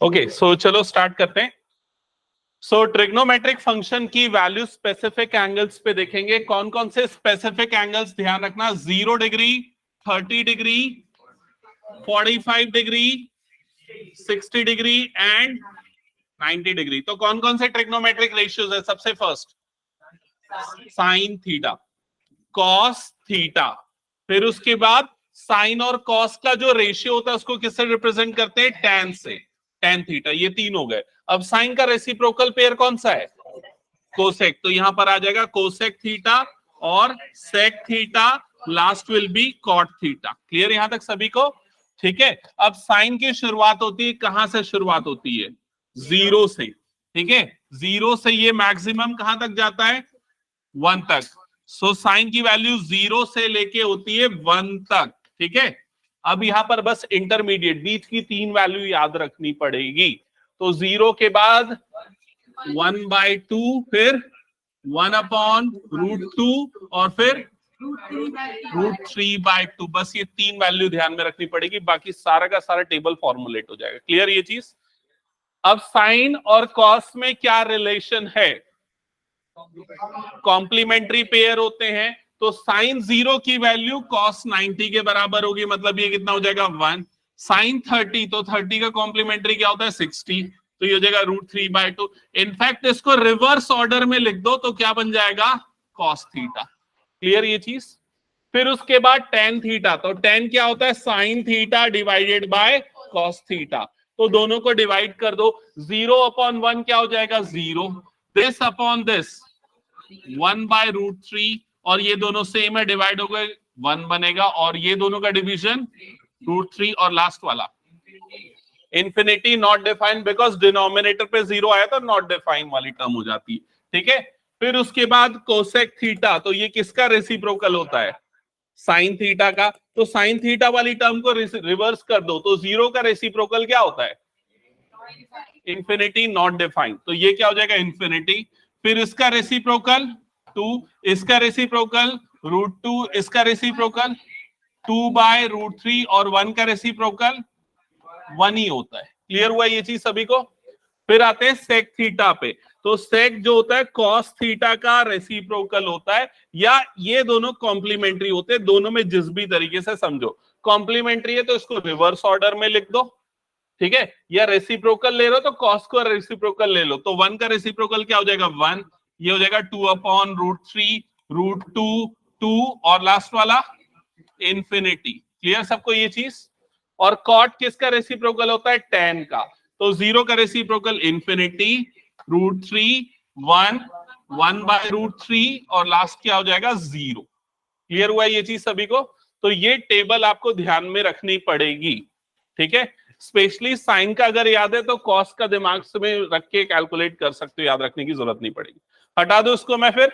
Okay, सो चलो start करते हैं। सो ट्रिग्नोमेट्रिक फंक्शन की वैल्यू स्पेसिफिक एंगल्स पे देखेंगे। कौन कौन से स्पेसिफिक एंगल्स ध्यान रखना, 0 degree, 30 degree, 45 degree, 60 degree and 90 degree. तो कौन कौन से ट्रिग्नोमेट्रिक रेशियोज है? सबसे first sign theta, cos theta, फिर उसके बाद साइन और कॉस का जो रेशियो होता है उसको किससे रिप्रेजेंट करते हैं? टैन से, टैन थीटा। ये तीन हो गए। अब साइन का रेसिप्रोकल पेयर कौन सा है? कोसेक। तो यहां पर आ जाएगा कोसेक थीटा और sec theta, last will be cot theta. Clear यहां तक सभी को? ठीक है। अब साइन की शुरुआत होती है, कहां से शुरुआत होती है? 0 से। ठीक है, 0 से ये मैक्सिमम कहां तक जाता है? 1 तक। सो साइन की वैल्यू 0 से लेके होती है 1 तक। ठीक है, अब यहां पर बस इंटरमीडिएट बीच की 3 वैल्यू याद रखनी पड़ेगी। तो 0 के बाद 1/2, फिर 1/√2 और फिर √3/2। बस ये 3 वैल्यू ध्यान में रखनी पड़ेगी, बाकी सारा का सारा टेबल फॉर्मुलेट हो जाएगा। क्लियर ये चीज? अब साइन और कॉस में क्या रिलेशन है? कॉम्प्लीमेंट्री पेयर होते हैं। तो साइन 0 की वैल्यू कॉस 90 के बराबर होगी, मतलब ये कितना हो जाएगा? 1। साइन 30, तो 30 का कॉम्प्लीमेंट्री क्या होता है? 60, तो ये हो जाएगा √3/2। इनफैक्ट इसको रिवर्स ऑर्डर में लिख दो तो क्या बन जाएगा? Cos theta. क्लियर ये चीज? फिर उसके बाद टेन थीटा, तो टेन क्या होता है? Sine theta divided by cos theta. तो दोनों को डिवाइड कर दो, 0/1 क्या हो जाएगा? 0। दिस अपॉन दिस 1/√3, और ये दोनों सेम है, डिवाइड हो गए, 1 बनेगा, और ये दोनों का डिवीजन √3, और लास्ट वाला infinity not defined, because denominator पे 0 आया तो नॉट डिफाइंड वाली टर्म हो जाती है। ठीक है, फिर उसके बाद कोसेक थीटा, तो ये किसका रेसिप्रोकल होता है? साइन थीटा का। तो साइन थीटा वाली टर्म को रिवर्स कर दो, तो 0 का रेसिप्रोकल क्या होता है? इंफिनिटी नॉट डिफाइंड, तो ये क्या हो जाएगा? इंफिनिटी। फिर इसका रेसिप्रोकल 2, इसका रेसिप्रोकल √2, इसका रेसिप्रोकल 2/√3, और 1 का रेसिप्रोकल 1 ही होता है। क्लियर हुआ ये चीज सभी को? फिर आते हैं सेक थीटा पे। तो सेक जो होता है कॉस थीटा का रेसिप्रोकल होता है, या ये दोनों कॉम्प्लीमेंट्री होते हैं, दोनों में जिस भी तरीके से समझो। कॉम्प्लीमेंट्री है तो इसको रिवर्स ऑर्डर में लिख दो, ठीक है, या रेसिप्रोकल ले लो तो कॉस को रेसिप्रोकल ले लो। तो 1 का रेसिप्रोकल क्या हो जाएगा? 1। ये हो जाएगा 2/√3, √2, 2, और लास्ट वाला इंफिनिटी। क्लियर सबको ये चीज? और कॉट किसका रेसिप्रोकल होता है? tan का। तो 0 का रेसिप्रोकल इंफिनिटी, √3, 1, 1/√3, और लास्ट क्या हो जाएगा? 0। क्लियर हुआ ये चीज सभी को? तो ये टेबल आपको ध्यान में रखनी पड़ेगी। ठीक है, स्पेशली साइन का अगर याद है तो कॉस का दिमाग में रख के कैलकुलेट कर सकते हो, याद रखने की जरूरत नहीं पड़ेगी। हटा दो इसको मैं फिर।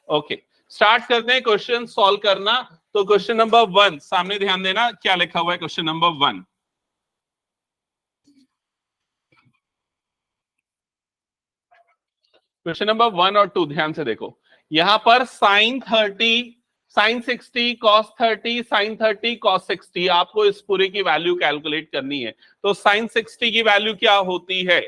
ओके, स्टार्ट करते हैं क्वेश्चन सॉल्व करना। तो क्वेश्चन नंबर 1 सामने ध्यान देना, क्या लिखा हुआ है क्वेश्चन नंबर 1। क्वेश्चन नंबर 1 और 2 ध्यान से देखो। यहां पर sine 30, sine 60, cos 30, sine 30, cos 60, आपको इस पूरे की वैल्यू कैलकुलेट करनी है। तो साइन 60 की वैल्यू क्या होती है?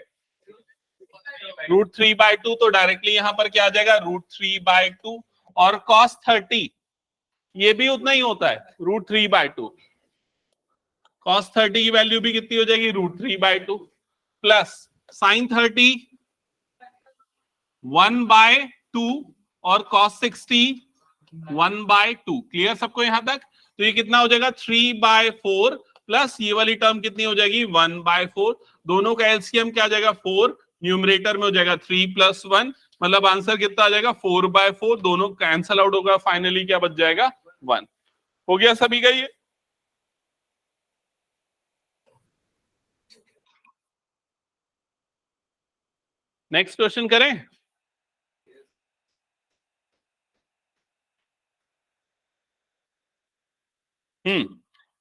√3/2, तो डायरेक्टली यहां पर क्या आ जाएगा? √3/2। और कॉस 30 ये भी उतना ही होता है, √3/2। कॉस 30 की वैल्यू भी कितनी हो जाएगी? √3/2, प्लस साइन 30 1/2, और कॉस 60 1/2। क्लियर सबको यहां तक? तो ये कितना हो जाएगा? 3/4, प्लस ये वाली टर्म कितनी हो जाएगी? 1/4। दोनों का एलसीएम क्या आ जाएगा? 4। न्यूमरेटर में हो जाएगा 3 + 1, मतलब आंसर कितना आ जाएगा? 4/4। दोनों कैंसल आउट होगा, फाइनली क्या बच जाएगा? 1। हो गया सभी का ये? नेक्स्ट क्वेश्चन करें।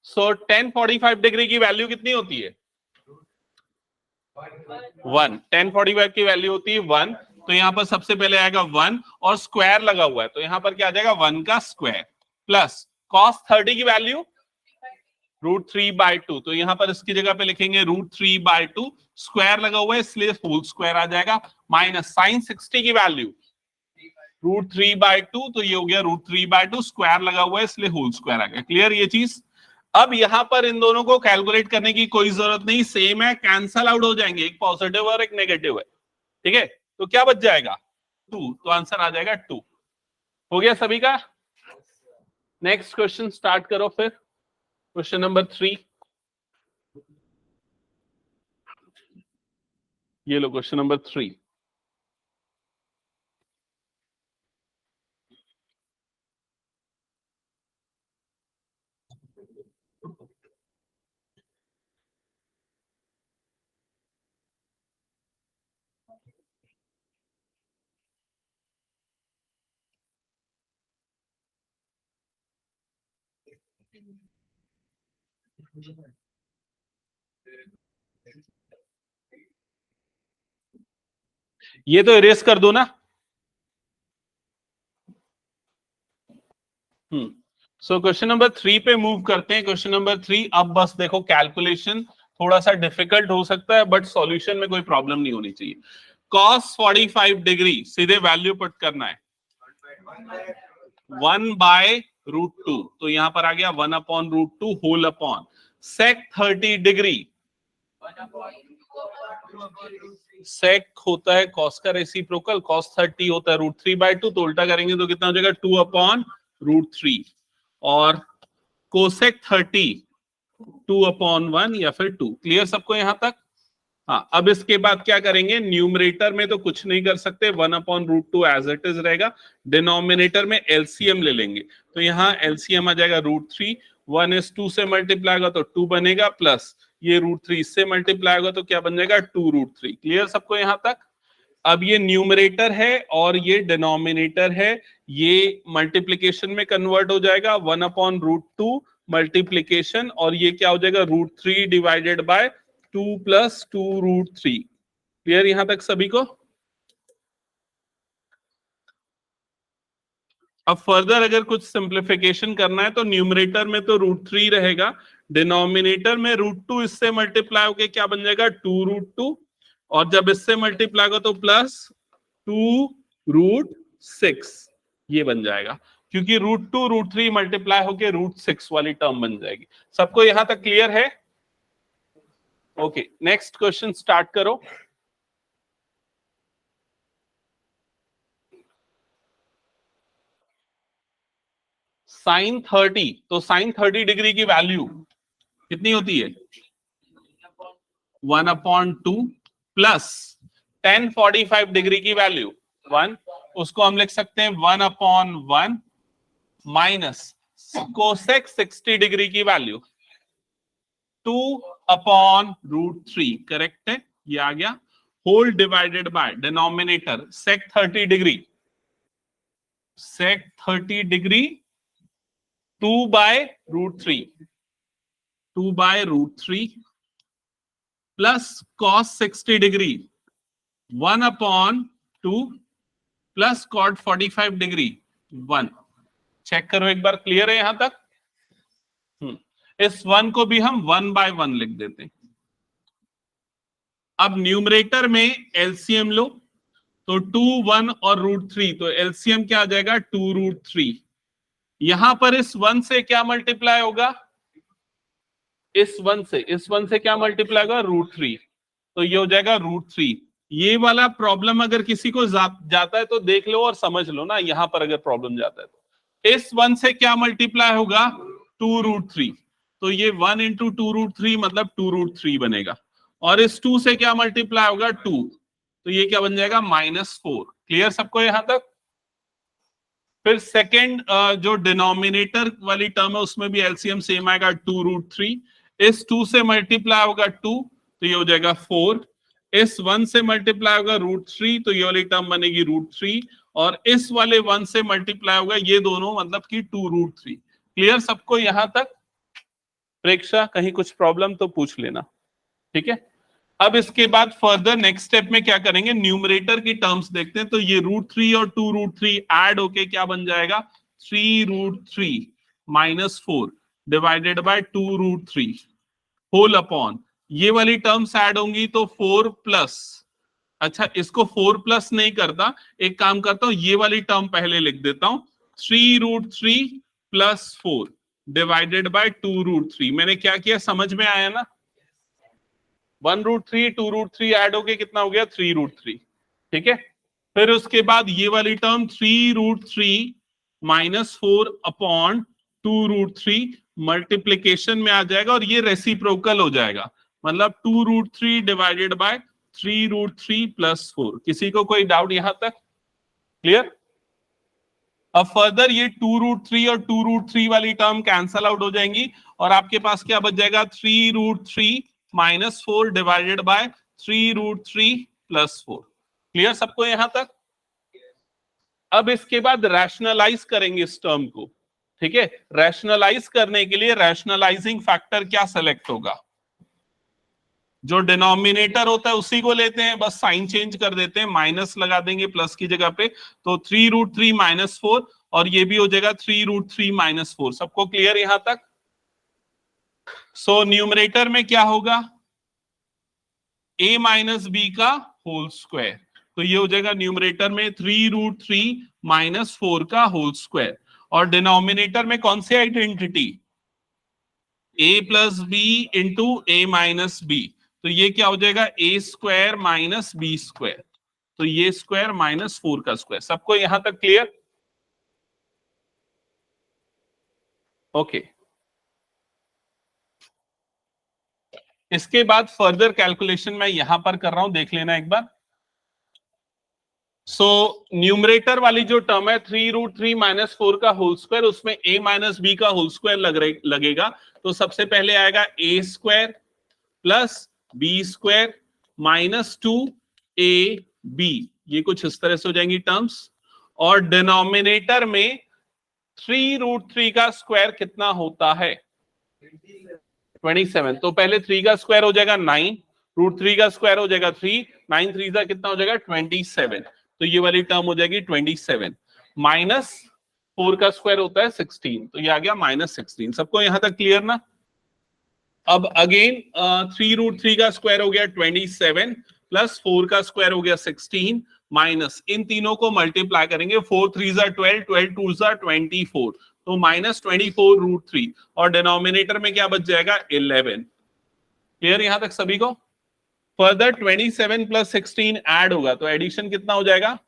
सो 1045 डिग्री की वैल्यू कितनी होती है? 1। 1045 की वैल्यू होती है 1। तो यहां पर सबसे पहले आएगा 1, और स्क्वायर लगा हुआ है तो यहां पर क्या आ जाएगा? 1 का स्क्वायर, प्लस कॉस 30 की वैल्यू √3/2, तो यहां पर इसकी जगह पे लिखेंगे √3/2, स्क्वायर लगा हुआ है इसलिए होल स्क्वायर आ जाएगा, माइनस साइन 60 की वैल्यू √3/2, तो ये हो गया √3/2, स्क्वायर लगा हुआ है इसलिए होल स्क्वायर आ गया। क्लियर ये चीज? अब यहां पर इन दोनों को कैलकुलेट करने की कोई जरूरत नहीं, सेम है, कैंसल आउट हो जाएंगे, एक पॉजिटिव और एक नेगेटिव है, ठीक है? तो क्या बच जाएगा? 2, तो आंसर आ जाएगा 2। हो गया सभी का? नेक्स्ट क्वेश्चन स्टार्ट करो फिर, क्वेश्चन नंबर 3। ये लो क्वेश्चन नंबर 3। ये तो इरेज कर दो ना। सो क्वेश्चन नंबर 3 पे मूव करते हैं। क्वेश्चन नंबर 3, अब बस देखो कैलकुलेशन थोड़ा सा डिफिकल्ट हो सकता है बट सॉल्यूशन में कोई प्रॉब्लम नहीं होनी चाहिए। cos 45 डिग्री सीधे वैल्यू पुट करना है 1/√2, तो यहां पर आ गया 1/√2 whole upon sec 30 degree. sec होता है cos का रेसिप्रोकल, cos 30 होता है √3/2, तो उल्टा करेंगे तो कितना हो जाएगा 2/√3, और कोसेक 30 2/1 या फिर 2। क्लियर सबको यहां तक? हाँ, अब इसके बाद क्या करेंगे, न्यूमरेटर में तो कुछ नहीं कर सकते, 1/√2 एज इट इज रहेगा, डिनोमिनेटर में एलसीएम ले लेंगे, तो यहाँ एलसीएम आ जाएगा √3, 1 इस 2 से मल्टीप्लाई होगा तो 2 बनेगा, प्लस ये √3 इससे मल्टीप्लाई होगा तो क्या बन जाएगा 2√3। क्लियर सबको यहां तक? अब ये न्यूमरेटर है और ये डिनोमिनेटर है, ये मल्टीप्लिकेशन में कन्वर्ट हो जाएगा, 1/√2 मल्टीप्लिकेशन, और ये क्या हो जाएगा √3 डिवाइडेड बाय 2 + 2√3। क्लियर यहां तक सभी को? अब फर्दर अगर कुछ सिंप्लीफिकेशन करना है तो न्यूमरेटर में तो √3 रहेगा, डिनोमिनेटर में √2 इससे मल्टीप्लाई होके क्या बन जाएगा 2√2, और जब इससे मल्टीप्लाई होगा तो प्लस 2√6 ये बन जाएगा, क्योंकि √2 √3 मल्टीप्लाई होके √6 वाली टर्म बन जाएगी। सबको यहां तक क्लियर है? ओके, नेक्स्ट क्वेश्चन स्टार्ट करो। साइन 30, तो साइन 30 डिग्री की वैल्यू कितनी होती है 1/2 प्लस tan 45 डिग्री की वैल्यू 1, उसको हम लिख सकते हैं 1/1 माइनस कोसेक 60 डिग्री की वैल्यू 2/√3। करेक्ट है, ये आ गया, whole divided by denominator sec 30 degree, sec 30 degree 2/√3 plus cos 60 degree 1/2 plus cot 45 degree 1। Check करो एक बार, क्लियर है यहां तक? इस 1 को भी हम 1/1 लिख देते हैं। अब न्यूमरेटर में एलसीएम लो, तो 2, 1 और √3, तो एलसीएम क्या आ जाएगा 2√3। यहां पर इस 1 से क्या मल्टीप्लाई होगा, इस 1 से क्या मल्टीप्लाई होगा √3, तो ये हो जाएगा √3। ये वाला प्रॉब्लम अगर किसी को जाता है तो देख लो और समझ लो ना, यहां पर अगर प्रॉब्लम जाता है तो इस 1 से क्या मल्टीप्लाई होगा 2√3, तो ये 1 × 2√3 मतलब 2√3 बनेगा, और इस 2 से क्या मल्टीप्लाई होगा 2, तो ये क्या बन जाएगा -4। क्लियर सबको यहां तक? फिर सेकेंड जो डिनोमिनेटर वाली टर्म है उसमें भी एलसीएम सेम आएगा 2√3, इस 2 से मल्टीप्लाई होगा 2, तो ये हो जाएगा 4, इस 1 से मल्टीप्लाई होगा √3, तो ये वाली टर्म बनेगी √3, और इस वाले 1 से मल्टीप्लाई होगा ये दोनों, मतलब कि 2√3। क्लियर सबको यहां तक? प्रेक्षा कहीं कुछ प्रॉब्लम तो पूछ लेना, ठीक है? अब इसके बाद फर्दर नेक्स्ट स्टेप में क्या करेंगे, न्यूमरेटर की टर्म्स देखते हैं, तो ये √3 और 2√3 ऐड होके क्या बन जाएगा 3√3 -4। डिवाइडेड बाय 2√3 होल अपॉन, ये वाली टर्म्स ऐड होंगी तो 4 प्लस, अच्छा इसको 4 प्लस नहीं करता, एक काम करता हूं ये वाली टर्म पहले लिख देता हूं, 3√3 प्लस 4 डिवाइडेड बाय 2√3। मैंने क्या किया समझ में आया ना? 1√3 2√3 ऐड हो गया, कितना हो गया 3√3। ठीक है, फिर उसके बाद ये वाली टर्म 3√3 माइनस 4 अपॉन 2√3 मल्टीप्लीकेशन में आ जाएगा और ये रेसिप्रोकल हो जाएगा, मतलब 2√3 डिवाइडेड बाय 3√3 प्लस 4। किसी को कोई डाउट यहां तक? क्लियर? अब फर्दर ये 2√3 और 2√3 वाली टर्म कैंसल आउट हो जाएंगी और आपके पास क्या बच जाएगा, 3√3 minus 4 divided by 3√3 plus 4। Clear सबको यहां तक? अब इसके बाद रैशनलाइज करेंगे इस टर्म को। ठीक है, रैशनलाइज करने के लिए रैशनलाइजिंग फैक्टर क्या सेलेक्ट होगा? जो डिनोमिनेटर होता है उसी को लेते हैं, बस साइन चेंज कर देते हैं, माइनस लगा देंगे प्लस की जगह पे, तो 3√3 माइनस 4 और ये भी हो जाएगा 3√3 माइनस 4। सबको क्लियर यहां तक? सो न्यूमरेटर में क्या होगा, a माइनस बी का होल स्क्वायर, तो ये हो जाएगा न्यूमरेटर में 3√3 माइनस 4 का होल स्क्वायर, और डिनोमिनेटर में कौन सी identity, a plus B into A minus B, तो ये क्या हो जाएगा a square minus B square, तो ये स्क्वायर माइनस 4 का स्क्वायर। सबको यहां तक क्लियर? ओके, इसके बाद फर्दर कैलकुलेशन मैं यहां पर कर रहा हूं, देख लेना एक बार। सो न्यूमरेटर वाली जो टर्म है 3√3 माइनस 4 का होल स्क्वायर, उसमें a माइनस बी का होल स्क्वायर लगेगा, तो सबसे पहले आएगा a square plus B square minus 2ab, ये कुछ इस तरह से हो जाएंगी टर्म्स, और डिनोमिनेटर में 3√3 का स्क्वायर कितना होता है, 27, तो पहले 3 का स्क्वायर हो जाएगा 9, √3 का स्क्वायर हो जाएगा 3, 9 3 का कितना हो जाएगा 27, तो ये वाली टर्म हो जाएगी 27, माइनस 4 का स्क्वायर होता है 16, तो ये आ गया माइनस 16। सबको यहां तक क्लियर ना? अब अगेन 3√3 का स्क्वायर हो गया 27 प्लस 4 का स्क्वायर हो गया 16 माइनस, इन तीनों को मल्टीप्लाई करेंगे, 4 3 12, 12 2 24, तो माइनस 24√3, और डिनोमिनेटर में क्या बच जाएगा 11। क्लियर यहां तक सभी को? फर्दर 27 प्लस 16 ऐड होगा, तो एडिशन कितना हो जाएगा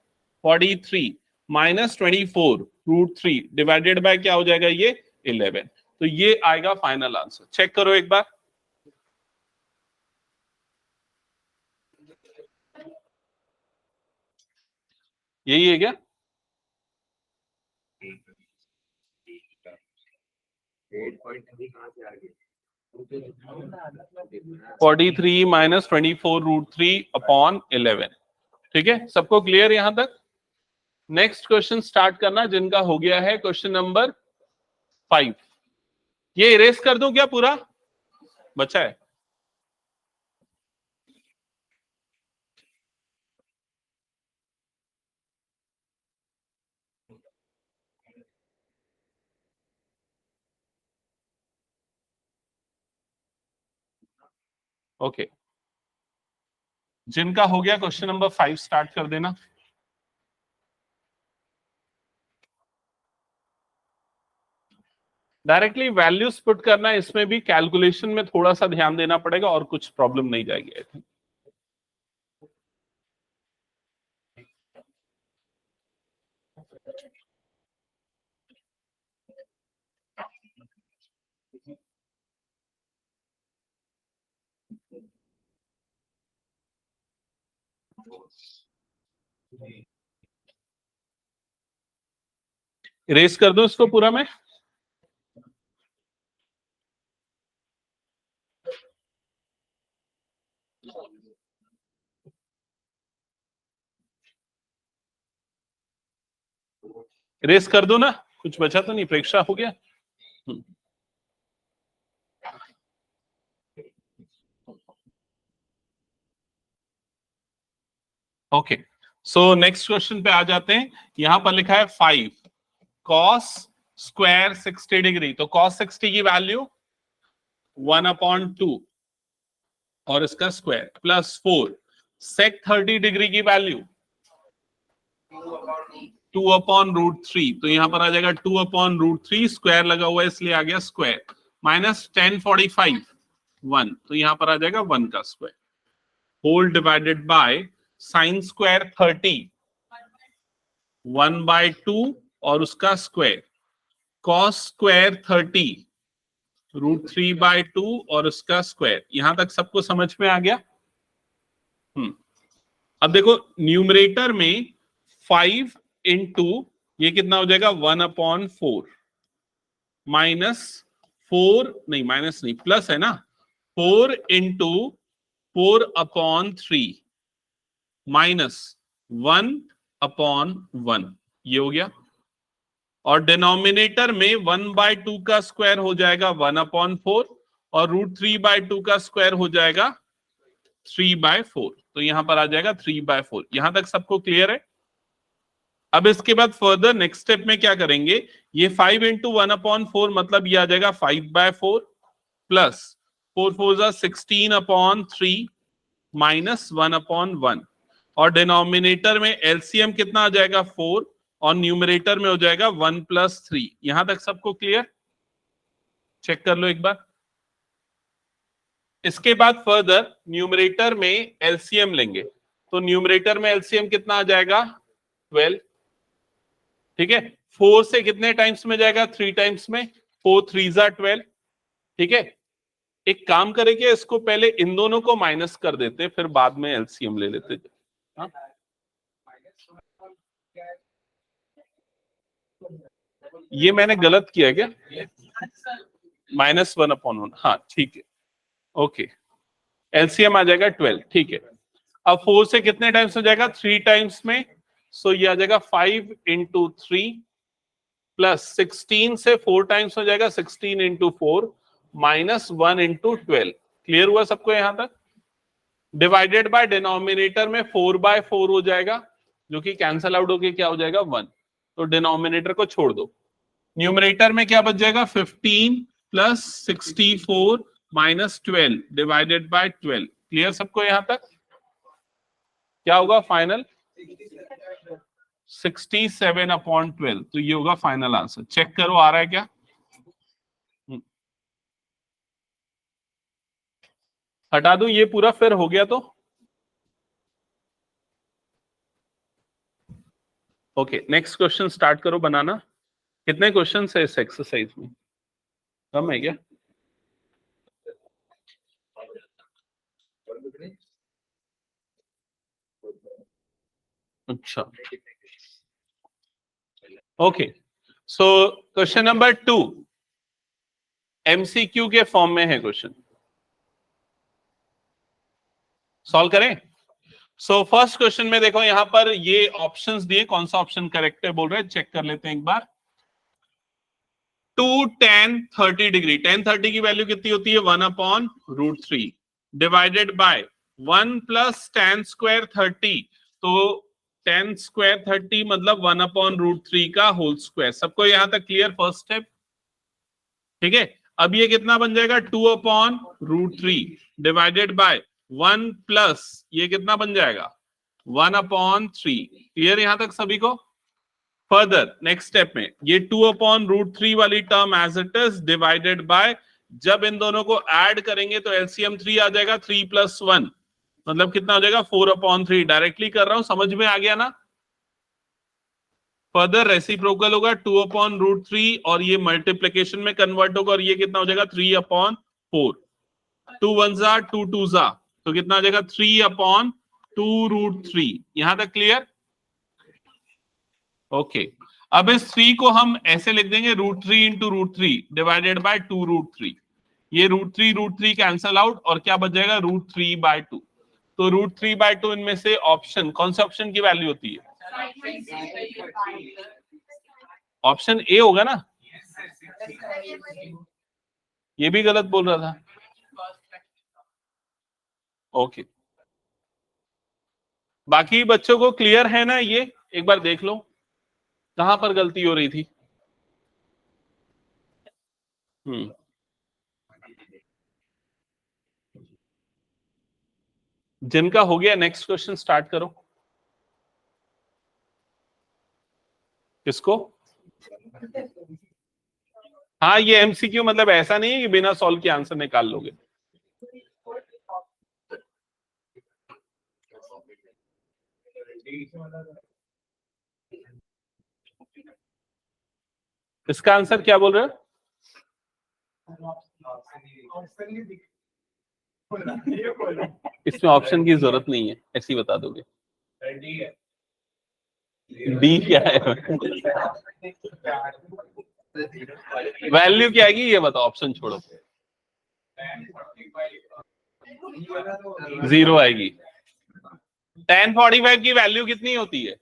43 माइनस 24√3 डिवाइडेड बाय क्या हो जाएगा ये 11, तो ये आएगा फाइनल आंसर। चेक करो एक बार, यही है क्या? 43 माइनस 24√3 अपॉन 11। ठीक है, सबको क्लियर यहां तक? नेक्स्ट क्वेश्चन स्टार्ट करना, जिनका हो गया है क्वेश्चन नंबर 5। ये इरेज कर दूं क्या पूरा, बचा है? ओके, जिनका हो गया क्वेश्चन नंबर 5 स्टार्ट कर देना। डायरेक्टली वैल्यूज पुट करना, इसमें भी कैलकुलेशन में थोड़ा सा ध्यान देना पड़ेगा, और कुछ प्रॉब्लम नहीं जाएगी आई थिंक। इरेज कर दो इसको पूरा मैं। इरेज कर दो ना, कुछ बचा तो नहीं, परीक्षा हो गया। ओके, सो नेक्स्ट क्वेश्चन पे आ जाते हैं। यहां पर लिखा है 5 cos स्क्वायर 60 डिग्री, तो cos 60 की वैल्यू 1/2 और इसका स्क्वायर प्लस 4 sec 30 डिग्री की वैल्यू 2/√3, तो यहां पर आ जाएगा 2/√3, स्क्वायर लगा हुआ है इसलिए आ गया स्क्वायर, माइनस 1045 1, तो यहां पर आ जाएगा 1 का square, whole divided by sine square 30 1/2 और उसका स्क्वायर, कॉस स्क्वायर 30 √3/2 और उसका स्क्वायर। यहां तक सबको समझ में आ गया? अब देखो न्यूमरेटर में 5 इंटू ये कितना हो जाएगा 1/4 माइनस 4 नहीं, माइनस नहीं प्लस है ना, 4 इंटू 4/3 माइनस 1/1, ये हो गया। और डिनोमिनेटर में 1/2 का स्क्वायर हो जाएगा 1/4 और √3/2 का स्क्वायर हो जाएगा 3/4, तो यहां पर आ जाएगा 3/4। यहां तक सबको क्लियर है? अब इसके बाद फर्दर नेक्स्ट स्टेप में क्या करेंगे, ये 5 इंटू 1/4 मतलब ये आ जाएगा 5/4 प्लस 4 4 16/3 माइनस 1/1, और डिनोमिनेटर में एलसीएम कितना आ जाएगा 4 और न्यूमरेटर में हो जाएगा 1 + 3। यहां तक सबको क्लियर? चेक कर लो एक बार। इसके बाद फर्दर न्यूमरेटर में एलसीएम लेंगे, तो न्यूमरेटर में एलसीएम कितना आ जाएगा 12, ठीक है। 4 से कितने टाइम्स में जाएगा 3 टाइम्स में, 4 3 12, ठीक है। एक काम करेंगे, इसको पहले इन दोनों को माइनस कर देते फिर बाद में एलसीएम ले लेते। हाँ? ये मैंने गलत किया क्या? -1/1, हाँ ठीक है, ओके। एलसीएम आ जाएगा 12, ठीक है। अब 4 से कितने टाइम्स हो जाएगा 3 टाइम्स में, सो ये आ जाएगा 5 इंटू 3 प्लस 16 से 4 टाइम्स हो जाएगा 16 इंटू 4 माइनस 1 इंटू 12। क्लियर हुआ सबको यहां तक? डिवाइडेड बाय डिनोमिनेटर में 4/4 हो जाएगा, जो कि कैंसल आउट होके क्या हो जाएगा 1, तो डिनोमिनेटर को छोड़ दो। न्यूमरेटर में क्या बच जाएगा 15 plus 64 minus 12 divided by 12। Clear सबको यहां तक? क्या होगा फाइनल 67/12, तो ये होगा फाइनल आंसर। चेक करो आ रहा है क्या? हटा दूं ये पूरा, फिर हो गया तो ओके। नेक्स्ट क्वेश्चन स्टार्ट करो बनाना। कितने क्वेश्चन है इस एक्सरसाइज में? कम है क्या? अच्छा, okay. So question number 2 MCQ के फॉर्म में है क्वेश्चन, सॉल्व करें। सो फर्स्ट क्वेश्चन में देखो यहां पर ये ऑप्शंस दिए, कौन सा ऑप्शन करेक्ट है बोल रहे हैं, चेक कर लेते हैं एक बार। 2 tan 30 डिग्री, tan 30 की वैल्यू कितनी होती है 1/√3 divided by 1 plus tan square 30, तो tan स्क्वायर 30 मतलब 1/√3 का होल स्क्वायर। सबको यहां तक क्लियर फर्स्ट स्टेप? ठीक है। अब ये कितना बन जाएगा 2/√3 डिवाइडेड बाय 1 प्लस ये कितना बन जाएगा 1/3। क्लियर यहां तक सभी को? फर्दर नेक्स्ट स्टेप में ये 2/√3 वाली term as it is divided by, जब इन दोनों को ऐड करेंगे तो एलसीएम 3 आ जाएगा, 3 + 1 मतलब कितना हो जाएगा 4/3। डायरेक्टली कर रहा हूं, समझ में आ गया ना? फर्दर रेसिप्रोकल होगा 2/√3 और ये मल्टीप्लीकेशन में कन्वर्ट होगा और ये कितना हो जाएगा 3/4। 2 1 2 2 तो कितना हो जाएगा 3/2√3। यहां तक क्लियर? ओके। अब इस 3 को हम ऐसे लिख देंगे √3 इंटू √3 डिवाइडेड बाय 2√3। ये √3 कैंसल आउट और क्या बच जाएगा √3/2। तो √3/2 इनमें से ऑप्शन कौन से ऑप्शन की वैल्यू होती है? ऑप्शन ए होगा ना? ये भी गलत बोल रहा था। ओके, बाकी बच्चों को क्लियर है ना? ये एक बार देख लो कहां पर गलती हो रही थी। जिनका हो गया नेक्स्ट क्वेश्चन स्टार्ट करो। किसको? हाँ, ये एमसीक्यू मतलब ऐसा नहीं है कि बिना सॉल्व के आंसर निकाल लोगे। इसका आंसर क्या बोल रहे हो? इसमें ऑप्शन की जरूरत नहीं है, ऐसे ही बता दोगे। डी क्या है? वैल्यू क्या आएगी ये बताओ, ऑप्शन छोड़ो। 0 आएगी। tan 45 की वैल्यू कितनी होती है?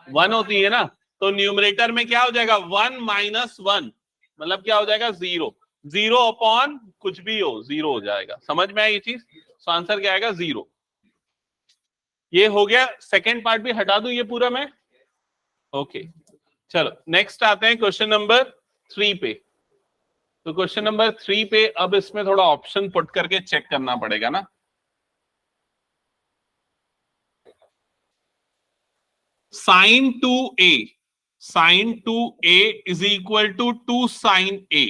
1 होती है ना, तो न्यूमरेटर में क्या हो जाएगा? 1 माइनस 1 मतलब क्या हो जाएगा? 0। 0 अपॉन कुछ भी हो 0 हो जाएगा। समझ में आई ये चीज? तो आंसर क्या आएगा? 0। ये हो गया। सेकेंड पार्ट भी हटा दूं ये पूरा मैं? ओके, चलो नेक्स्ट आते हैं क्वेश्चन नंबर 3 पे। तो क्वेश्चन नंबर 3 पे अब इसमें थोड़ा ऑप्शन पुट करके चेक करना पड़ेगा ना। sin 2a, sin 2a is equal to 2 sin a।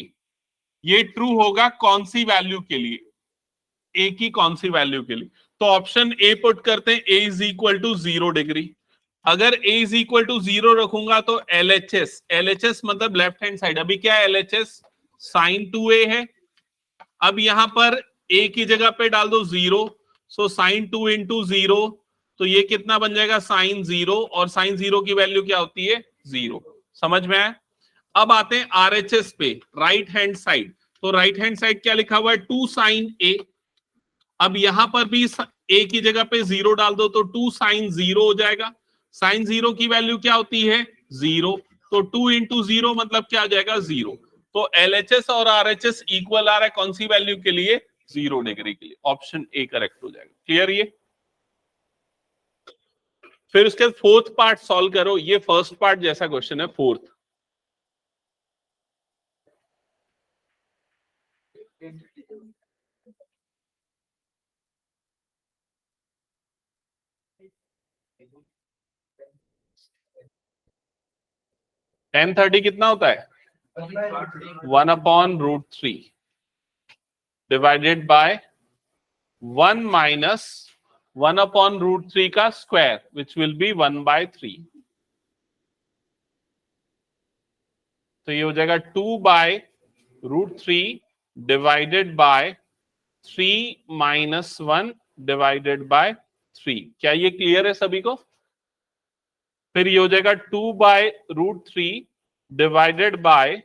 ये ट्रू होगा कौन सी वैल्यू के लिए? a की कौन सी वैल्यू के लिए? तो ऑप्शन ए पुट करते हैं, a is equal to 0 degree. अगर a इज इक्वल टू 0 रखूंगा तो LHS, LHS मतलब लेफ्ट हैंड साइड। अभी क्या है LHS? sin 2a है। अब यहां पर a की जगह पे डाल दो 0, सो sin 2 इंटू 0, तो ये कितना बन जाएगा? sin 0, और sin 0 की वैल्यू क्या होती है? 0। समझ में आया? अब आते हैं RHS पे, राइट हैंड साइड। तो राइट हैंड साइड क्या लिखा हुआ है? 2 sin a। अब यहां पर भी a की जगह पे 0 डाल दो तो 2 sin 0 हो जाएगा। sin 0 की वैल्यू क्या होती है? 0। तो 2 इंटू 0 मतलब क्या आ जाएगा? 0। तो LHS और RHS इक्वल आ रहा है कौन सी वैल्यू के लिए? 0 डिग्री के लिए। ऑप्शन ए करेक्ट हो जाएगा। क्लियर ये? फिर उसके बाद फोर्थ पार्ट सॉल्व करो। ये फर्स्ट पार्ट जैसा क्वेश्चन है, फोर्थ। tan 30 कितना होता है? 1 upon root 3 divided by 1 minus 1 upon root 3 का स्क्वायर विच विल बी 1/3। तो ये हो जाएगा 2/√3 divided by 3 minus 1 divided by 3। क्या ये क्लियर है सभी को? फिर ये हो जाएगा 2/√3 डिवाइडेड बाय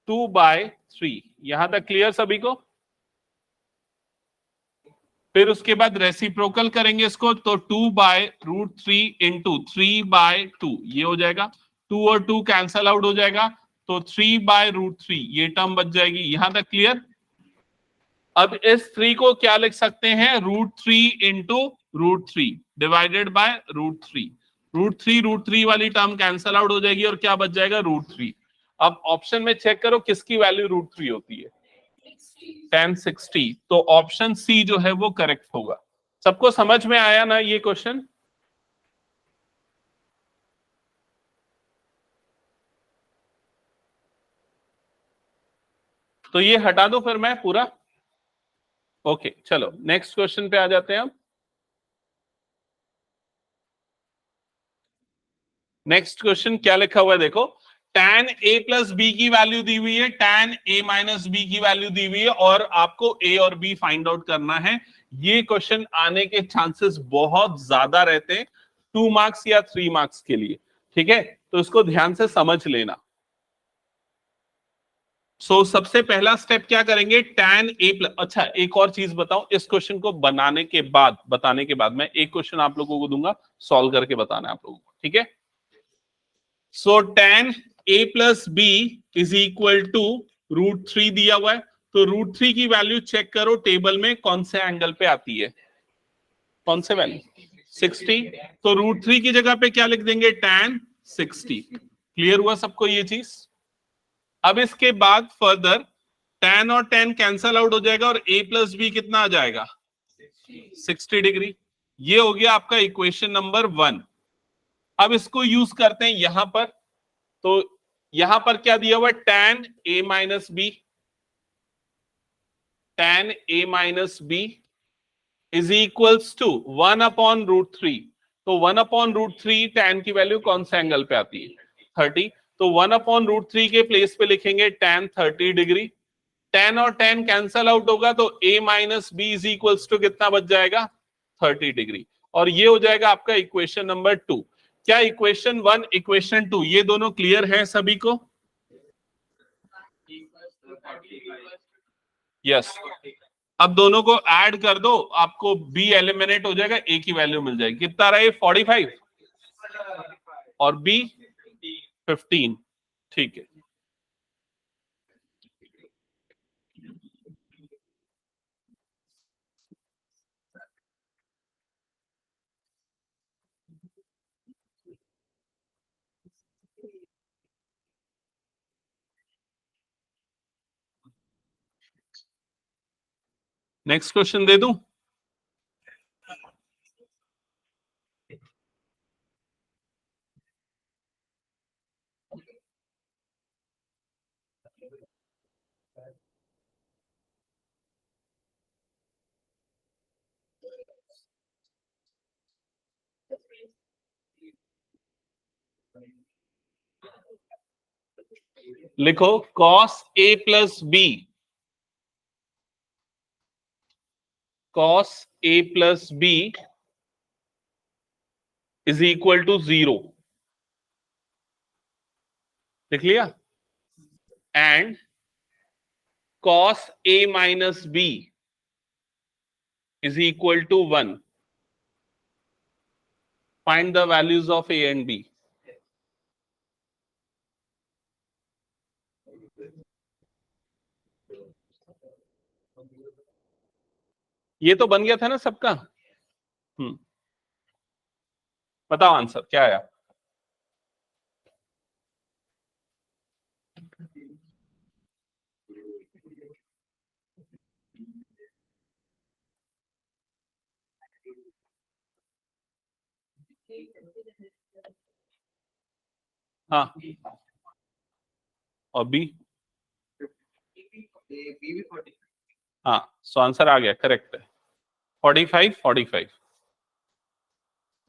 2/3। यहां तक क्लियर सभी को? फिर उसके बाद रेसिप्रोकल करेंगे इसको, तो 2/√3 इंटू 3/2 ये हो जाएगा। 2 और 2 कैंसल आउट हो जाएगा, तो 3/√3 ये टर्म बच जाएगी। यहां तक क्लियर? अब इस 3 को क्या लिख सकते हैं? √3 इंटू √3 डिवाइडेड बाय √3। √3 वाली टर्म कैंसल आउट हो जाएगी और क्या बच जाएगा? √3। अब ऑप्शन में चेक करो किसकी वैल्यू √3 होती है? tan 60। तो ऑप्शन सी जो है वो करेक्ट होगा। सबको समझ में आया ना ये क्वेश्चन? तो ये हटा दो फिर मैं पूरा। ओके, चलो नेक्स्ट क्वेश्चन पे आ जाते हैं हम। नेक्स्ट क्वेश्चन क्या लिखा हुआ है देखो। tan a प्लस बी की वैल्यू दी हुई है, tan a माइनस बी की वैल्यू दी हुई है, और आपको a और b फाइंड आउट करना है। ये क्वेश्चन आने के चांसेस बहुत ज्यादा रहते हैं 2 मार्क्स या 3 मार्क्स के लिए। ठीक है, तो इसको ध्यान से समझ लेना। सबसे पहला स्टेप क्या करेंगे? tan a plus. अच्छा, एक और चीज बताओ, इस क्वेश्चन को बताने के बाद मैं एक क्वेश्चन आप लोगों को दूंगा, सॉल्व करके बताना है आप लोगों को। ठीक है? So tan a plus B is equal to √3 दिया हुआ है, तो √3 की वैल्यू चेक करो टेबल में कौन से एंगल पे आती है, कौन से वैल्यू? 60। तो √3 की जगह पे क्या लिख देंगे? tan 60। क्लियर हुआ सबको ये चीज? अब इसके बाद फर्दर tan और tan कैंसल आउट हो जाएगा और a प्लस बी कितना आ जाएगा 60 डिग्री। ये हो गया आपका इक्वेशन नंबर 1। अब इसको यूज करते हैं यहां पर। तो यहां पर क्या दिया हुआ है tan a minus B, tan a minus B is equals to 1/√3। तो 1/√3 tan की वैल्यू कौन से एंगल पे आती है 30। तो 1/√3 के प्लेस पे लिखेंगे tan 30 डिग्री। tan और tan कैंसल आउट होगा तो a minus B is equals to कितना बच जाएगा 30 डिग्री। और ये हो जाएगा आपका इक्वेशन नंबर 2। क्या इक्वेशन 1 इक्वेशन 2 ये दोनों क्लियर है सभी को? यस। अब दोनों को ऐड कर दो, आपको b एलिमिनेट हो जाएगा, a की वैल्यू मिल जाएगी। कितना रहा 45 और b 15। ठीक है। नेक्स्ट क्वेश्चन दे दूं? लिखो cos a plus B, cos a plus B is equal to 0। लिख लिया? And cos a minus b is equal to 1. Find the values of a and b. ये तो बन गया था ना सबका? बताओ आंसर क्या आया? हाँ, और बी? हाँ, सो आंसर आ गया, करेक्ट है 45 45।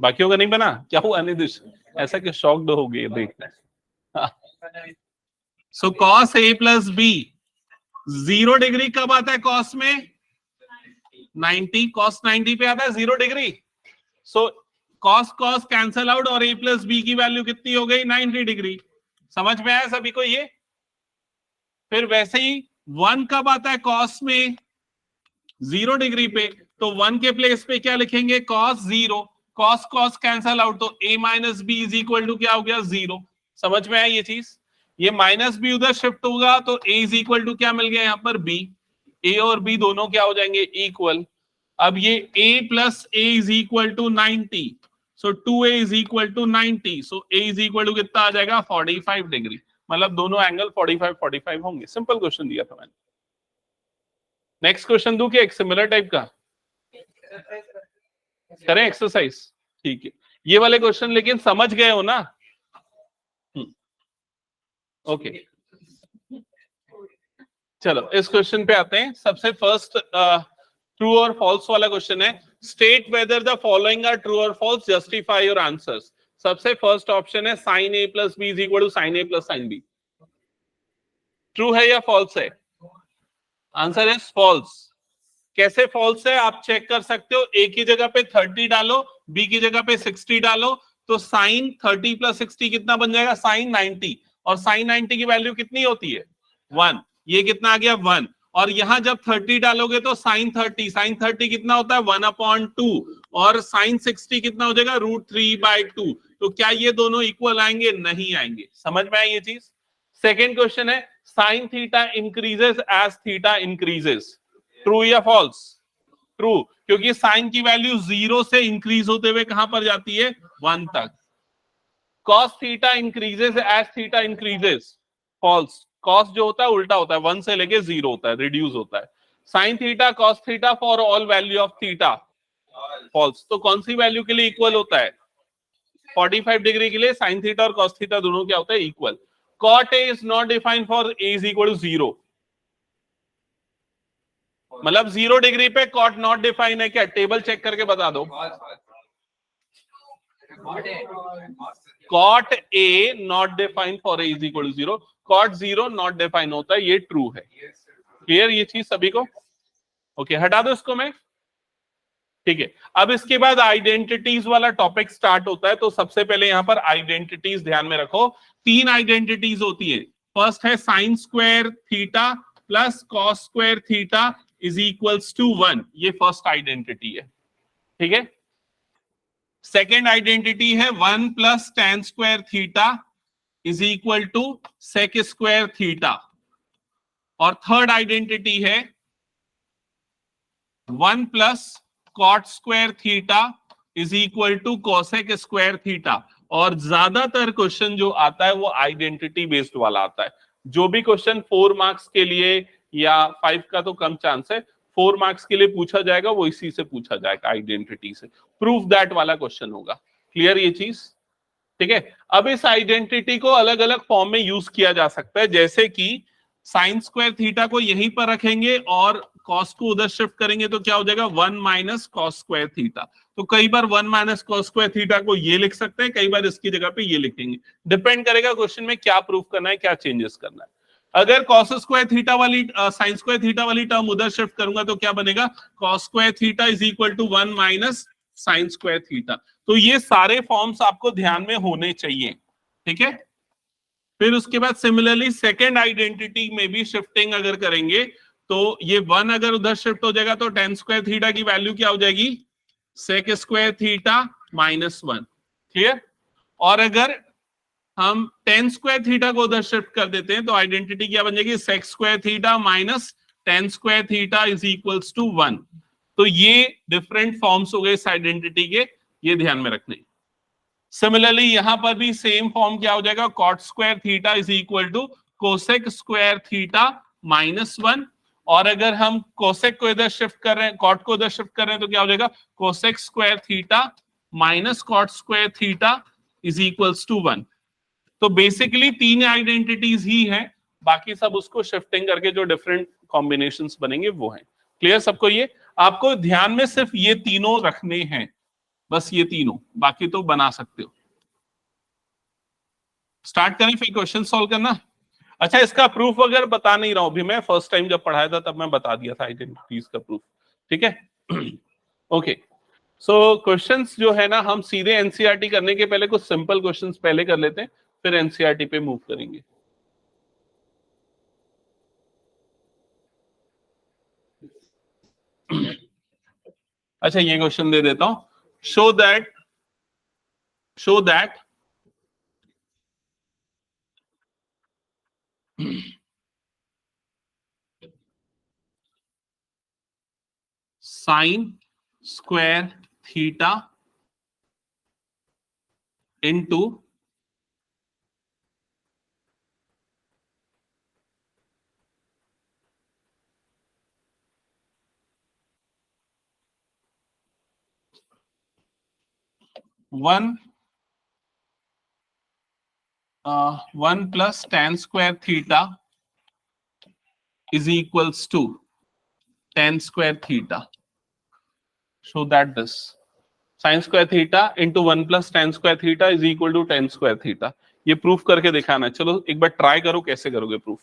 बाकियों का नहीं बना? क्या हुआ निदिश, ऐसा कि शॉक्ड हो गए देखना। So cos a plus B 0 degree कब आता है cos में 90, cos 90 पे आता है 0 डिग्री। सो cos cos कैंसल आउट और a प्लस बी की वैल्यू कितनी हो गई 90 डिग्री। समझ में आया सभी को ये? फिर वैसे ही 1 कब आता है cos में 0 डिग्री पे, तो 1 के प्लेस पे क्या लिखेंगे cos 0, cos cos cancel out, तो a minus B is equal to क्या हो गया 0। समझ में आया ये चीज? ये माइनस बी उधर शिफ्ट होगा तो a इज इक्वल टू क्या मिल गया यहाँ पर b। a और b दोनों क्या हो जाएंगे इक्वल। अब ये a plus a is equal to 90, so 2a is equal to 90, so a is equal to कितना आ जाएगा 45 डिग्री। मतलब दोनों एंगल 45 45 होंगे। सिंपल क्वेश्चन दिया था मैंने। नेक्स्ट क्वेश्चन दूं क्या एक सिमिलर टाइप का? करें एक्सरसाइज? ठीक है। ये वाले क्वेश्चन लेकिन समझ गए हो ना? ओके, चलो इस क्वेश्चन पे आते हैं। सबसे फर्स्ट ट्रू और फॉल्स वाला क्वेश्चन है। State whether the following are true और फॉल्स, जस्टिफाई योर आंसर्स। सबसे फर्स्ट ऑप्शन है sine A plus B is equal to sine A plus sine B. True है या फॉल्स है? Answer is false. कैसे false है आप चेक कर सकते हो। ए की जगह पे 30 डालो, बी की जगह पे 60 डालो, तो साइन 30 प्लस 60 कितना बन जाएगा साइन 90। और साइन 90 की वैल्यू कितनी होती है 1। ये कितना आ गया 1। और यहां जब 30 डालोगे तो साइन 30 कितना होता है 1/2, और साइन 60 कितना हो जाएगा √3/2। तो क्या ये दोनों इक्वल आएंगे? नहीं आएंगे। समझ में आई ये चीज? सेकेंड क्वेश्चन है sine theta increases as theta increases. True या फॉल्स? ट्रू, क्योंकि साइन की वैल्यू 0 से इंक्रीज होते हुए कहां पर जाती है 1 तक। cos theta increases as theta increases. False, cos जो होता है उल्टा होता है, 1 से लेके 0 होता है, रिड्यूस होता है। Sine theta cos theta for all value of theta false. तो कौन सी वैल्यू के लिए इक्वल होता है? 45 डिग्री के लिए साइन थीटा और कॉस थीटा दोनों क्या होता है? Equal. Cot A is not defined for A is equal to 0, मतलब 0 डिग्री पे कॉट नॉट डिफाइन है क्या? टेबल चेक करके बता दो। Cot A not defined for A is equal to 0, cot 0 not define होता है, ये ट्रू है। क्लियर ये चीज सभी को? ओके, हटा दो इसको मैं। ठीक है, अब इसके बाद आइडेंटिटीज वाला टॉपिक स्टार्ट होता है। तो सबसे पहले यहां पर आइडेंटिटीज ध्यान में रखो। 3 आइडेंटिटीज होती है। फर्स्ट है sine square theta plus cos square theta is equals to 1, ये फर्स्ट आइडेंटिटी है। ठीक है, सेकेंड आइडेंटिटी है 1 plus tan square theta is equal to sec square theta. और थर्ड आइडेंटिटी है 1 plus cot square theta is equal to cosec square theta. और ज्यादातर question जो आता है वो आइडेंटिटी बेस्ड वाला आता है। जो भी क्वेश्चन 4 मार्क्स के लिए या 5 का तो कम चांस है, 4 मार्क्स के लिए पूछा जाएगा वो इसी से पूछा जाएगा, आइडेंटिटी से। प्रूफ दैट वाला क्वेश्चन होगा। क्लियर ये चीज? ठीक है, अब इस आइडेंटिटी को अलग अलग फॉर्म में यूज किया जा सकता है, जैसे कि साइन स्क्वायर थीटा को यहीं पर रखेंगे और कॉस को उधर शिफ्ट करेंगे तो क्या हो जाएगा? 1 माइनस कॉस स्क्वायर थीटा। तो कई बार 1 माइनस कॉस स्क्वायर थीटा को ये लिख सकते हैं, कई बार इसकी जगह पे ये लिखेंगे। डिपेंड करेगा क्वेश्चन में क्या प्रूफ करना है, क्या चेंजेस करना है। अगर कॉस स्क्वायर थीटा वाली साइन स्क्वायर थीटा वाली टर्म उधर शिफ्ट करूंगा तो क्या बनेगा? Cos square theta is equal to 1 minus sine square theta. तो ये सारे फॉर्म्स आपको ध्यान में होने चाहिए। ठीक है, फिर उसके बाद सिमिलरली सेकेंड आइडेंटिटी में भी शिफ्टिंग अगर करेंगे तो ये 1 अगर उधर शिफ्ट हो जाएगा तो टेन स्क्वायर थीटा की वैल्यू क्या हो जाएगी? Sec square theta minus 1। Clear? और अगर हम टेन स्क्वायर थीटा को उधर शिफ्ट कर देते हैं तो आइडेंटिटी क्या बन जाएगी? Sec square theta minus tan square theta is equals to 1। तो ये डिफरेंट फॉर्म्स हो गए इस आइडेंटिटी के, ये ध्यान में रखने। सिमिलरली यहां पर भी सेम फॉर्म क्या हो जाएगा? Cot square theta is equal to cosec square theta minus 1। और अगर हम कोसेक को इधर शिफ्ट कर रहे हैं, कॉट को इधर शिफ्ट कर रहे हैं तो क्या हो जाएगा? Cosec square theta minus cot square theta is equals to 1। तो बेसिकली 3 आइडेंटिटीज ही हैं, बाकी सब उसको शिफ्टिंग करके जो डिफरेंट कॉम्बिनेशंस बनेंगे वो हैं। क्लियर सबको? ये आपको ध्यान में सिर्फ ये तीनों रखने हैं, बस ये तीनों, बाकी तो बना सकते हो। स्टार्ट करें फिर क्वेश्चन सॉल्व करना। अच्छा, इसका प्रूफ अगर बता नहीं रहा हूं, अभी मैं फर्स्ट टाइम जब पढ़ाया था तब मैं बता दिया था आइडेंटिटीज का प्रूफ। ठीक है, ओके। सो क्वेश्चंस जो है ना, हम सीधे एनसीईआरटी करने के पहले कुछ सिंपल क्वेश्चंस पहले कर लेते हैं, फिर एनसीईआरटी पे मूव करेंगे। अच्छा, ये क्वेश्चन दे देता हूं। Show that sine square theta into 1 plus tan square theta is equals to tan square theta. Show that this sin square theta into 1 plus tan square theta is equal to tan square theta. ये proof करके दिखाना है। चलो एक बार try करो, कैसे करोगे proof?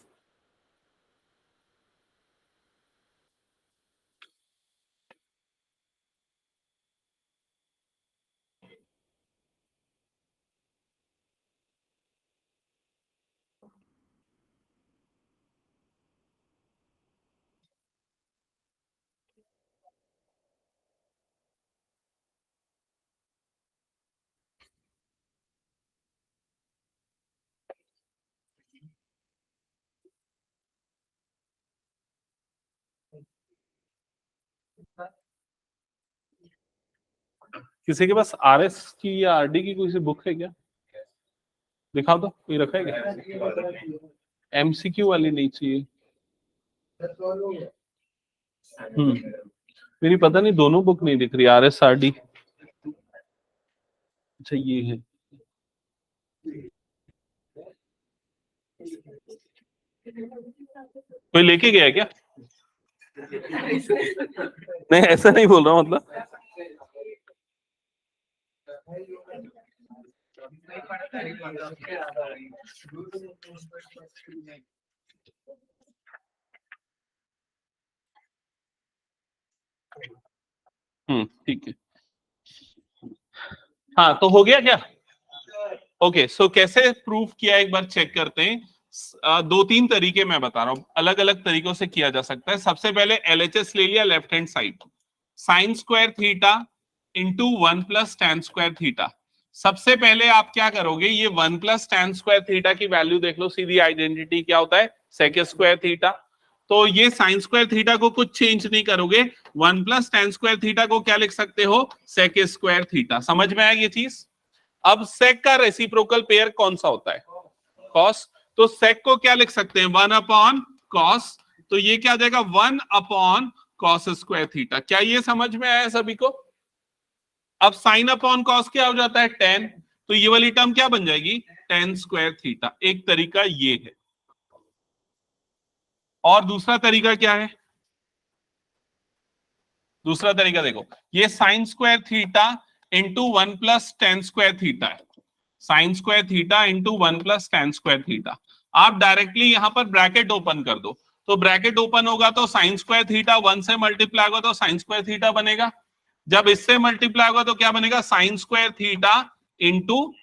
किसी के पास आरएस की या आरडी की कोई सी बुक है क्या? दिखाओ तो, कोई रखा है क्या? एमसीक्यू वाली नहीं चाहिए। मेरी पता नहीं दोनों बुक नहीं दिख रही, RSRD। अच्छा ये है। कोई लेके गया क्या? नहीं ऐसा नहीं बोल रहा, मतलब ठीक है। हाँ तो हो गया क्या? ओके सो कैसे प्रूफ किया एक बार चेक करते हैं। दो तीन तरीके मैं बता रहा हूं, अलग अलग तरीकों से किया जा सकता है। सबसे पहले LHS ले लिया left hand side, sign square theta into 1 plus tan square theta. सबसे पहले आप क्या करोगे, ये 1 प्लस टैन स्क्वायर थीटा की वैल्यू देख लो, सीधी आइडेंटिटी क्या होता है, सेक स्क्वायर थीटा। तो ये साइन स्क्वायर थीटा को कुछ चेंज नहीं करोगे, 1 प्लस टैन स्क्वायर थीटा को क्या लिख सकते हो, सेक स्क्वायर थीटा। समझ में आया ये चीज? अब सेक का रेसिप्रोकल पेयर कौन सा होता है, कॉस। तो सेक को क्या लिख सकते हैं, 1 अपॉन कॉस। तो ये क्या आ जाएगा, 1 अपॉन कॉस स्क्वायर थीटा। क्या ये समझ में आया सभी को? अब साइन अपॉन कॉस क्या हो जाता है, टेन। तो ये वाली टर्म क्या बन जाएगी, टेन स्क्वायर थीटा। एक तरीका ये है। और दूसरा तरीका क्या है, दूसरा तरीका देखो, ये sine square theta into 1 plus tan square theta है, sine square theta into 1 plus tan square theta. आप डायरेक्टली यहां पर ब्रैकेट ओपन कर दो, तो ब्रैकेट ओपन होगा तो साइन स्क्वायर थीटा 1 से मल्टीप्लाई होगा तो साइन स्क्वायर थीटा बनेगा। जब इससे मल्टीप्लाई होगा तो क्या बनेगा, sign square theta into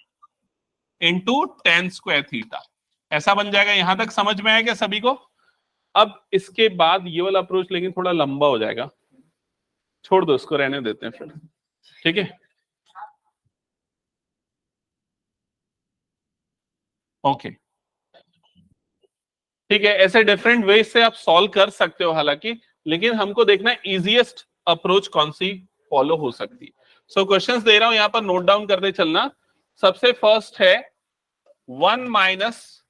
into ten square theta. ऐसा बन जाएगा। यहां तक समझ में आएगा सभी को? अब इसके बाद ये वाला अप्रोच लेकिन थोड़ा लंबा हो जाएगा, छोड़ दो इसको, रहने देते हैं फिर, ठीक है। ओके ठीक है, ऐसे डिफरेंट वेज से आप सॉल्व कर सकते हो हालांकि, लेकिन हमको देखना है इजीएस्ट अप्रोच कौन सी फॉलो हो सकती है। सो क्वेश्चंस दे रहा हूं, यहां पर नोट डाउन करते चलना। सबसे फर्स्ट है 1 minus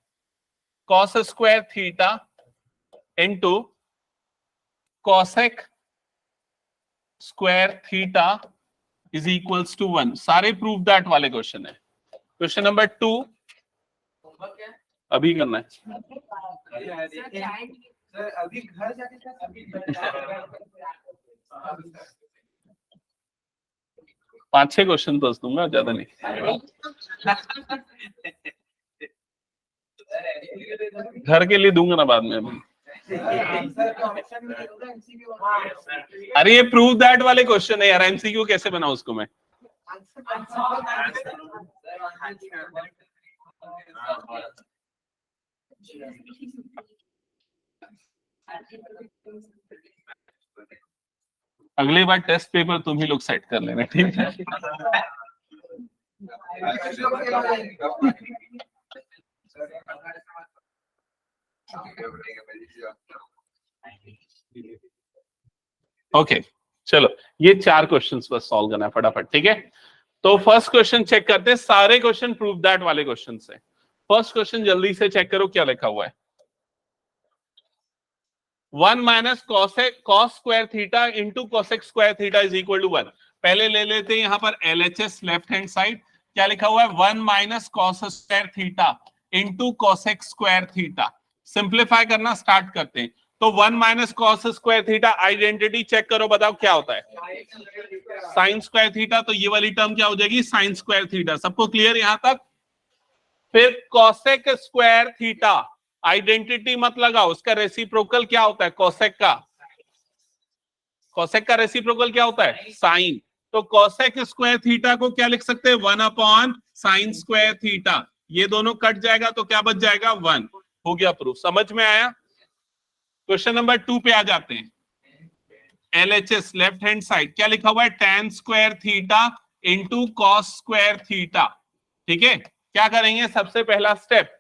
cos square theta into cosec square theta is equals to 1। सारे प्रूफ दैट वाले क्वेश्चन है। क्वेश्चन नंबर 2 अभी करना है, अभी घर जाके 5-6 क्वेश्चन बस दूंगा, ज्यादा नहीं। घर के लिए दूंगा ना बाद में अभी। अरे ये प्रूव दैट वाले क्वेश्चन है यार, एमसीक्यू कैसे बनाऊं उसको मैं? अगली बार टेस्ट पेपर तुम ही लोग सेट कर लेना, ठीक है? ओके चलो, ये 4 क्वेश्चंस बस सॉल्व करना है फटाफट, ठीक है? तो फर्स्ट क्वेश्चन चेक करते हैं, सारे क्वेश्चन प्रूफ दैट वाले क्वेश्चन से। फर्स्ट क्वेश्चन जल्दी से चेक करो क्या लिखा हुआ है। 1 minus cos square theta into cosec square theta is equal to 1। पहले ले लेते हैं यहां पर LHS लेफ्ट हैंड साइड, क्या लिखा हुआ है, 1 minus cos square theta into cosec square theta. Simplify करना स्टार्ट करते हैं। तो 1 minus cos square theta, identity check करो, बताओ क्या होता है, साइन स्क्वायर थीटा। तो ये वाली टर्म क्या हो जाएगी, साइन स्क्वायर थीटा। सबको क्लियर यहां तक? फिर कॉसेक स्क्वायर थीटा, आइडेंटिटी मत लगाओ, उसका रेसिप्रोकल क्या होता है, कॉसेक का। कॉसेक का रेसिप्रोकल क्या होता है, साइन। तो कॉसेक स्क्वायर थीटा को क्या लिख सकते हैं, 1 अपॉन साइन स्क्वायर थीटा। ये दोनों कट जाएगा तो क्या बच जाएगा, 1। हो गया प्रूफ। समझ में आया? क्वेश्चन नंबर 2 पे आ जाते हैं। LHS लेफ्ट हैंड साइड क्या लिखा हुआ है, tan square theta into cos square theta. ठीक है, क्या करेंगे, सबसे पहला स्टेप,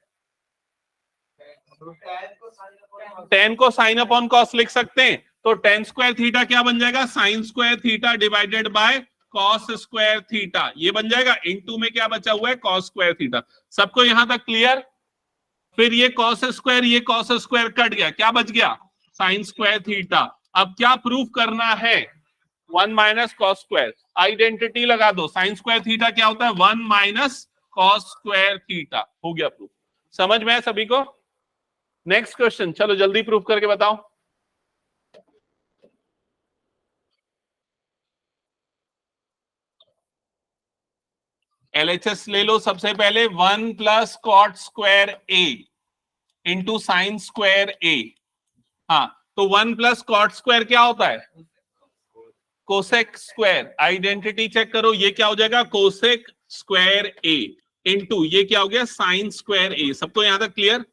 tan को साइन अपॉन कॉस लिख सकते हैं। तो tan स्क्वायर थीटा क्या बन जाएगा, sine square theta divided by cos square theta, ये बन जाएगा। इनटू में क्या बचा हुआ है, कॉस स्क्वायर थीटा। सबको यहां तक क्लियर? फिर ये कॉस स्क्वायर कट गया, क्या बच गया? Sign square theta. अब क्या प्रूफ करना है? 1 माइनस कॉस स्क्वायर, आइडेंटिटी लगा दो, साइन स्क्वायर थीटा क्या होता है? 1 माइनस कॉस स्क्वायर थीटा। हो गया प्रूफ। समझ में है सभी को? नेक्स्ट क्वेश्चन, चलो जल्दी प्रूफ करके बताओ। एलएचएस ले लो सबसे पहले, 1 प्लस कॉट स्क्वायर ए इंटू साइन स्क्वायर ए। हाँ, तो 1 प्लस कॉट स्क्वायर क्या होता है? Cosec square. आइडेंटिटी चेक करो, ये क्या हो जाएगा? कोसेक स्क्वायर ए इंटू ये क्या हो गया? साइन स्क्वायर ए। सबको यहां तक क्लियर?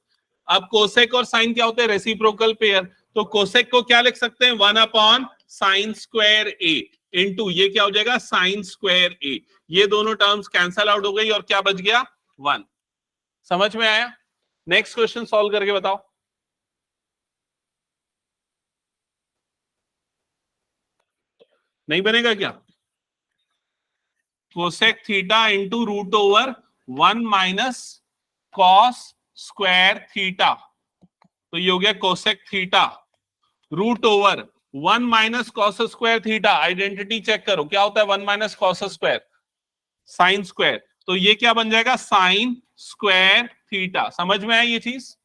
अब कोसेक और साइन क्या होते हैं? Reciprocal pair. तो कोसेक को क्या लिख सकते हैं? 1 अपॉन साइन स्क्वायर ए इंटू ये क्या हो जाएगा? साइन स्क्वायर ए। ये दोनों टर्म्स कैंसल आउट हो गई और क्या बच गया? 1। समझ में आया? नेक्स्ट क्वेश्चन सॉल्व करके बताओ। नहीं बनेगा क्या? Cosec theta into root over 1 minus cos square theta. तो ये हो गया cosec theta root over 1 minus cos square theta. Identity check करो, क्या होता है 1 minus cos square? Sine square. तो ये क्या बन जाएगा? Sine square theta. समझ में आई ये चीज?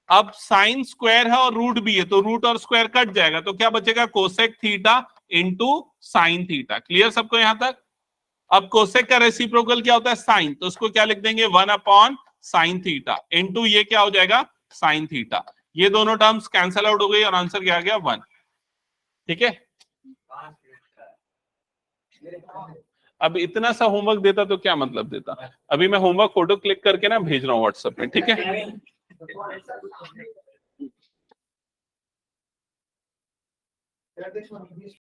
अब साइन स्क्वायर है और रूट भी है, तो रूट और स्क्वायर कट जाएगा, तो क्या बचेगा? Cosec theta into sine theta. Clear सबको यहां तक? अब कोसेक का रेसिप्रोकल क्या होता है? साइन। तो उसको क्या लिख देंगे? 1 अपॉन साइन थीटा इंटू ये क्या हो जाएगा? Sine theta. ये दोनों टर्म्स कैंसल आउट हो गई और आंसर क्या आ गया? 1। ठीक है, अब इतना सा होमवर्क देता तो क्या मतलब देता? अभी मैं होमवर्क फोटो क्लिक करके ना भेज रहा हूँ व्हाट्सएप पे, ठीक है?